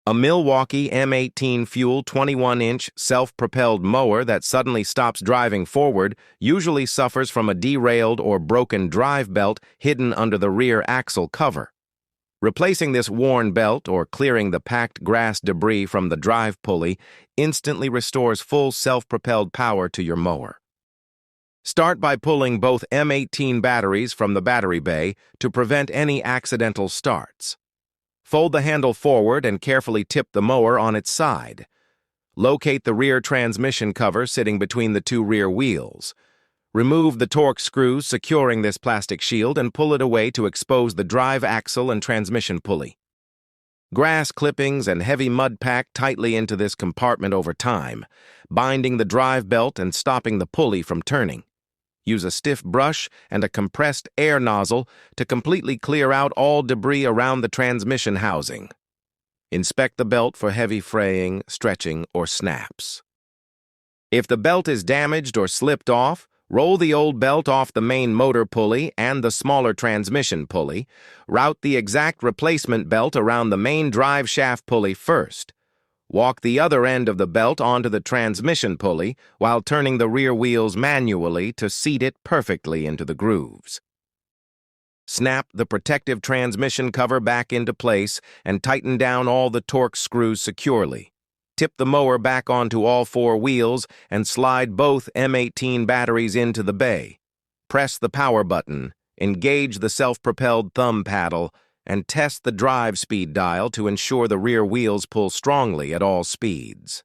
A Milwaukee M18 fuel 21-inch self-propelled mower that suddenly stops driving forward usually suffers from a derailed or broken drive belt hidden under the rear axle cover. Replacing this worn belt or clearing the packed grass debris from the drive pulley instantly restores full self-propelled power to your mower. Start by pulling both M18 batteries from the battery bay to prevent any accidental starts. Fold the handle forward and carefully tip the mower on its side. Locate the rear transmission cover sitting between the two rear wheels. Remove the torque screws securing this plastic shield and pull it away to expose the drive axle and transmission pulley. Grass clippings and heavy mud pack tightly into this compartment over time, binding the drive belt and stopping the pulley from turning. Use a stiff brush and a compressed air nozzle to completely clear out all debris around the transmission housing. Inspect the belt for heavy fraying, stretching, or snaps. If the belt is damaged or slipped off, roll the old belt off the main motor pulley and the smaller transmission pulley. Route the exact replacement belt around the main drive shaft pulley first. Walk the other end of the belt onto the transmission pulley while turning the rear wheels manually to seat it perfectly into the grooves. Snap the protective transmission cover back into place and tighten down all the torque screws securely. Tip the mower back onto all four wheels and slide both M18 batteries into the bay. Press the power button, engage the self-propelled thumb paddle, and test the drive speed dial to ensure the rear wheels pull strongly at all speeds.